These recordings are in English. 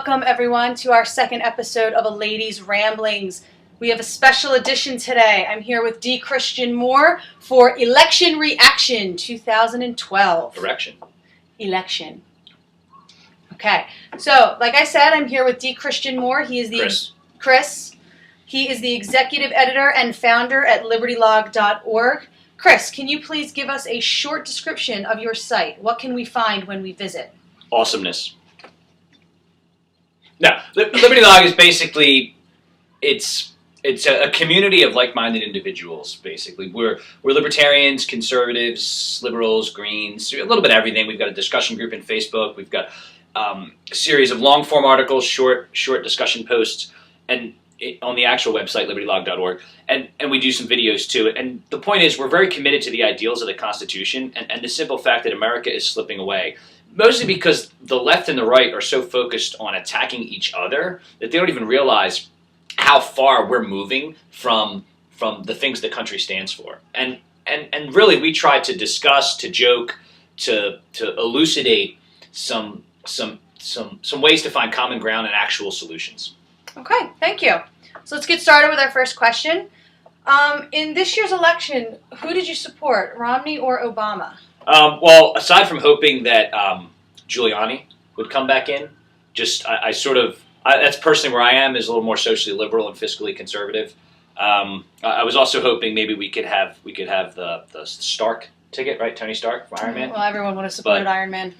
welcome everyone to our second episode of A Lady's Ramblings. We have a special edition today. I'm here with D. Christian Moore for Election Reaction 2012. Election. Okay, so like I said, I'm here with D. Christian Moore. He is the Chris. He is the executive editor and founder at libertylog.org. Chris, can you please give us a short description of your site? What can we find when we visit? Awesomeness. No, Liberty Log is basically it's a community of like-minded individuals. Basically, we're libertarians, conservatives, liberals, Greens, a little bit of everything. We've got a discussion group in Facebook. We've got a series of long-form articles, short discussion posts, and on the actual website, libertylog.org, and we do some videos too. And the point is, we're very committed to the ideals of the Constitution and the simple fact that America is slipping away. Mostly because the left and the right are so focused on attacking each other that they don't even realize how far we're moving from the things the country stands for. And really, we try to discuss, to joke, to elucidate some ways to find common ground and actual solutions. Okay, thank you. So let's get started with our first question. In this year's election, who did you support, Romney or Obama? Well, aside from hoping that Giuliani would come back in, that's personally where I am, is a little more socially liberal and fiscally conservative. I was also hoping maybe we could have the Stark ticket, right? Tony Stark from Iron Man. Well, everyone would have supported Iron Man.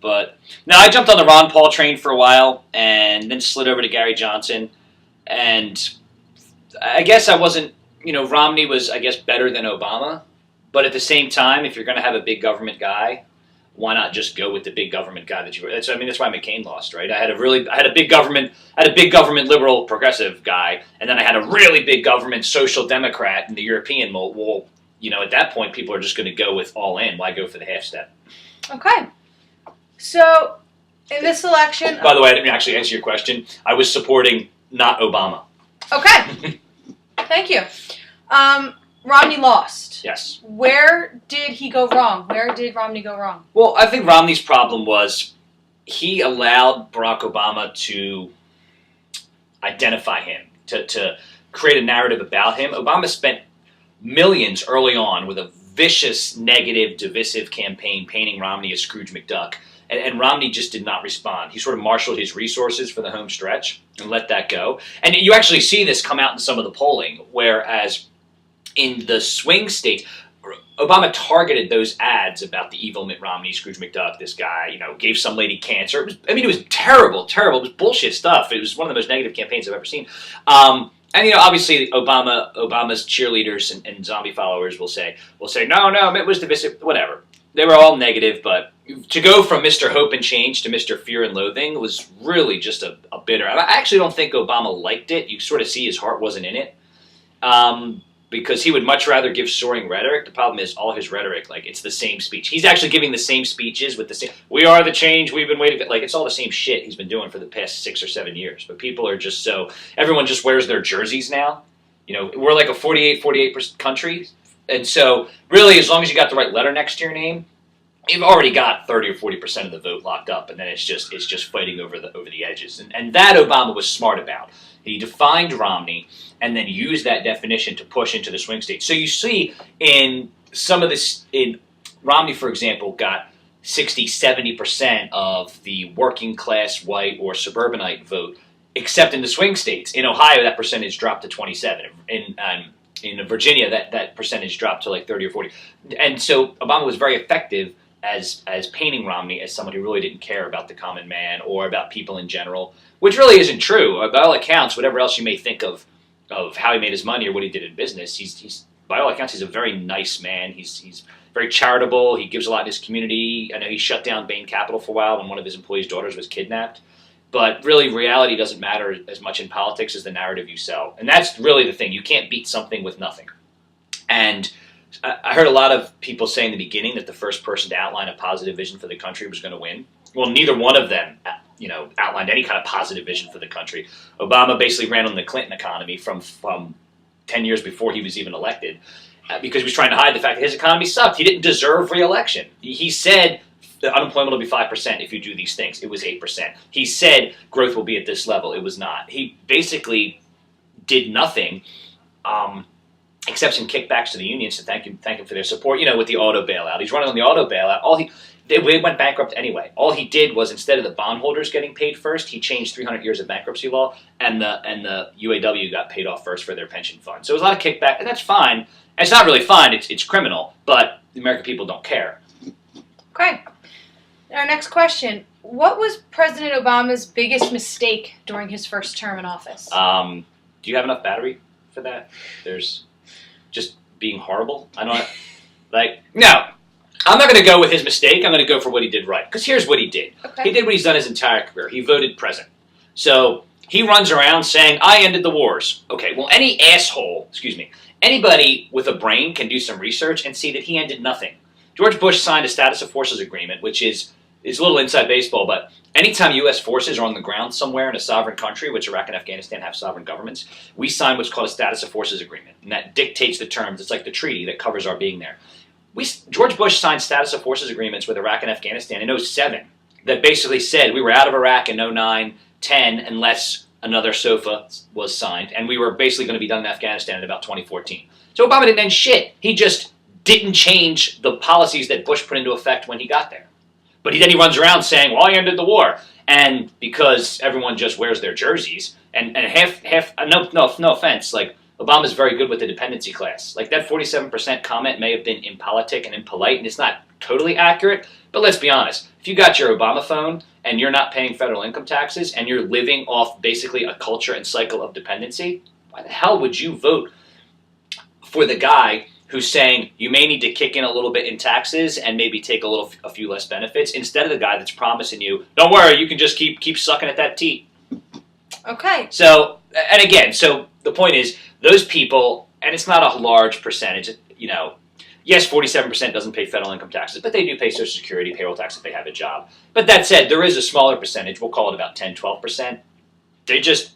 But no, I jumped on the Ron Paul train for a while and then slid over to Gary Johnson. And I guess I wasn't, Romney was, I guess, better than Obama. But at the same time, if you're going to have a big government guy, why not just go with the big government guy that you were? That's why McCain lost, right? I had a big government liberal progressive guy, and then I had a really big government social democrat in the European mold. Well, at that point, people are just going to go with all in. Why go for the half step? Okay. So in this election, by the way, I didn't actually answer your question. I was supporting not Obama. Okay. Thank you. Romney lost. Yes. Where did he go wrong? Where did Romney go wrong? Well, I think Romney's problem was he allowed Barack Obama to identify him, to create a narrative about him. Obama spent millions early on with a vicious, negative, divisive campaign painting Romney as Scrooge McDuck. And Romney just did not respond. He sort of marshaled his resources for the home stretch and let that go. And you actually see this come out in some of the polling, whereas in the swing states, Obama targeted those ads about the evil Mitt Romney, Scrooge McDuck, this guy, gave some lady cancer. It was terrible. It was bullshit stuff. It was one of the most negative campaigns I've ever seen. And obviously Obama's cheerleaders and zombie followers will say, no, Mitt was divisive, whatever. They were all negative, but to go from Mr. Hope and Change to Mr. Fear and Loathing was really just a bitter. I actually don't think Obama liked it. You sort of see his heart wasn't in it. Because he would much rather give soaring rhetoric. The problem is all his rhetoric, it's the same speech. He's actually giving the same speeches with the same, we are the change, we've been waiting, it's all the same shit he's been doing for the past 6 or 7 years. But people are just everyone just wears their jerseys now. We're like a 48% country. And so really, as long as you got the right letter next to your name, you've already got 30 or 40% of the vote locked up. And then it's just fighting over the edges. And that Obama was smart about. He defined Romney and then used that definition to push into the swing states. So you see in some of this, in Romney, for example, got 60, 70% of the working class white or suburbanite vote, except in the swing states. In Ohio, that percentage dropped to 27. In Virginia, that percentage dropped to 30 or 40. And so Obama was very effective as painting Romney as someone who really didn't care about the common man or about people in general, which really isn't true. By all accounts, whatever else you may think of how he made his money or what he did in business, he's by all accounts, he's a very nice man. He's very charitable. He gives a lot in his community. I know he shut down Bain Capital for a while when one of his employees' daughters was kidnapped. But really, reality doesn't matter as much in politics as the narrative you sell. And that's really the thing. You can't beat something with nothing. And I heard a lot of people say in the beginning that the first person to outline a positive vision for the country was going to win. Well, neither one of them, outlined any kind of positive vision for the country. Obama basically ran on the Clinton economy from 10 years before he was even elected, because he was trying to hide the fact that his economy sucked. He didn't deserve re-election. He said the unemployment will be 5% if you do these things. It was 8%. He said growth will be at this level. It was not. He basically did nothing except some kickbacks to the unions to thank him for their support. With the auto bailout. He's running on the auto bailout. They went bankrupt anyway. All he did was, instead of the bondholders getting paid first, he changed 300 years of bankruptcy law, and the UAW got paid off first for their pension fund. So it was a lot of kickback, and that's fine. It's not really fine. It's criminal, but the American people don't care. Okay. Our next question. What was President Obama's biggest mistake during his first term in office? Do you have enough battery for that? There's just being horrible. I don't no. I'm not going to go with his mistake. I'm going to go for what he did right. Because here's what he did. Okay. He did what he's done his entire career. He voted present. So he runs around saying, I ended the wars. Okay, well, anybody with a brain can do some research and see that he ended nothing. George Bush signed a Status of Forces Agreement, which is a little inside baseball, but anytime U.S. forces are on the ground somewhere in a sovereign country, which Iraq and Afghanistan have sovereign governments, we sign what's called a Status of Forces Agreement, and that dictates the terms. It's like the treaty that covers our being there. George Bush signed Status of Forces Agreements with Iraq and Afghanistan in 2007 that basically said we were out of Iraq in 2009, 10, unless another SOFA was signed, and we were basically going to be done in Afghanistan in about 2014. So Obama didn't end shit. He just didn't change the policies that Bush put into effect when he got there. But then he runs around saying, well, I ended the war. And because everyone just wears their jerseys, and no offense, Obama's very good with the dependency class. That 47% comment may have been impolitic and impolite, and it's not totally accurate, but let's be honest. If you got your Obama phone and you're not paying federal income taxes and you're living off basically a culture and cycle of dependency, why the hell would you vote for the guy who's saying you may need to kick in a little bit in taxes and maybe take a few less benefits, instead of the guy that's promising you, don't worry, you can just keep sucking at that teat? Okay. So the point is, those people, and it's not a large percentage, yes, 47% doesn't pay federal income taxes, but they do pay Social Security, payroll tax if they have a job. But that said, there is a smaller percentage, we'll call it about 10, 12%.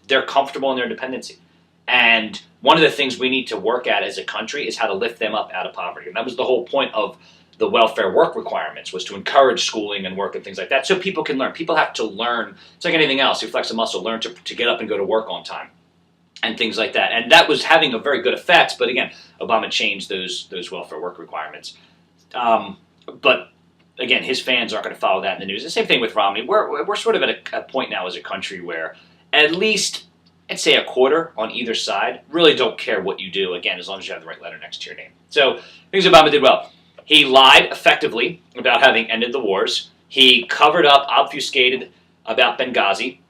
They're comfortable in their dependency. And one of the things we need to work at as a country is how to lift them up out of poverty. And that was the whole point of the welfare work requirements, was to encourage schooling and work and things like that, so people can learn. People have to learn. It's like anything else. You flex a muscle, learn to get up and go to work on time and things like that. And that was having a very good effect. But again, Obama changed those welfare work requirements. But again, his fans aren't going to follow that in the news. The same thing with Romney. We're sort of at a point now as a country where at least, I'd say, a quarter on either side really don't care what you do, again, as long as you have the right letter next to your name. So things Obama did well. He lied effectively about having ended the wars. He covered up, obfuscated about Benghazi.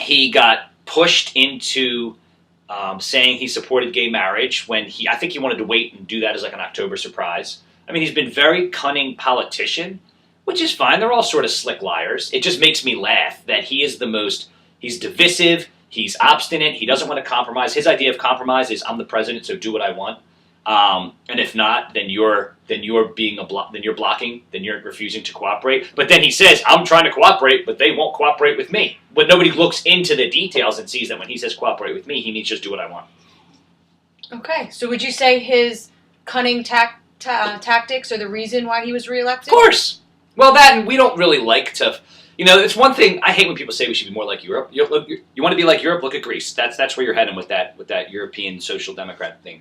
He got pushed into saying he supported gay marriage when I think he wanted to wait and do that as an October surprise. I mean, he's been a very cunning politician, which is fine. They're all sort of slick liars. It just makes me laugh that he's divisive, he's obstinate, he doesn't want to compromise. His idea of compromise is, I'm the president, so do what I want. And if not, then you're blocking, then you're refusing to cooperate. But then he says, I'm trying to cooperate, but they won't cooperate with me. But nobody looks into the details and sees that when he says cooperate with me, he means just do what I want. Okay, so would you say his cunning tactics are the reason why he was reelected? Of course. Well, that, and we don't really like to, it's one thing, I hate when people say we should be more like Europe. You want to be like Europe, look at Greece. That's where you're heading with that European social democrat thing.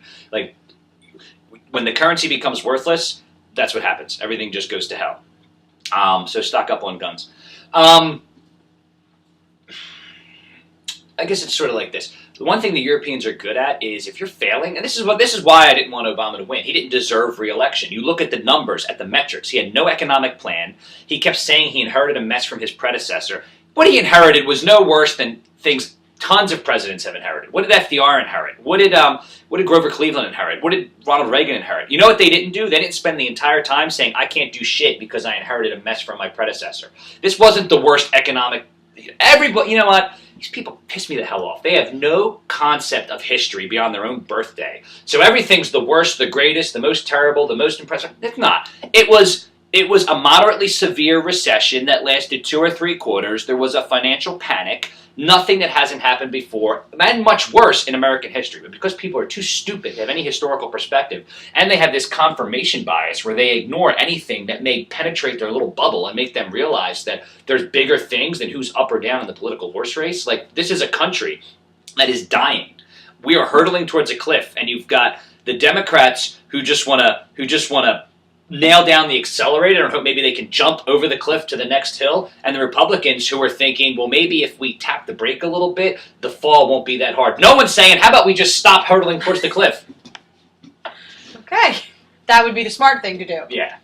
When the currency becomes worthless, that's what happens. Everything just goes to hell. So stock up on guns. I guess it's sort of like this. The one thing the Europeans are good at is, if you're failing, and this is why I didn't want Obama to win. He didn't deserve re-election. You look at the numbers, at the metrics. He had no economic plan. He kept saying he inherited a mess from his predecessor. What he inherited was no worse than things tons of presidents have inherited. What did FDR inherit? What did Grover Cleveland inherit? What did Ronald Reagan inherit? You know what they didn't do? They didn't spend the entire time saying, I can't do shit because I inherited a mess from my predecessor. This wasn't the worst economic... Everybody, you know what? These people piss me the hell off. They have no concept of history beyond their own birthday. So everything's the worst, the greatest, the most terrible, the most impressive. It's not. It was It was a moderately severe recession that lasted 2 or 3 quarters. There was a financial panic. Nothing that hasn't happened before, and much worse in American history. But because people are too stupid to have any historical perspective, and they have this confirmation bias where they ignore anything that may penetrate their little bubble and make them realize that there's bigger things than who's up or down in the political horse race. Like, this is a country that is dying. We are hurtling towards a cliff, and you've got the Democrats who just want to nail down the accelerator and hope maybe they can jump over the cliff to the next hill, and the Republicans who are thinking, well, maybe if we tap the brake a little bit, the fall won't be that hard. No one's saying, how about we just stop hurtling towards the cliff? Okay. That would be the smart thing to do. Yeah.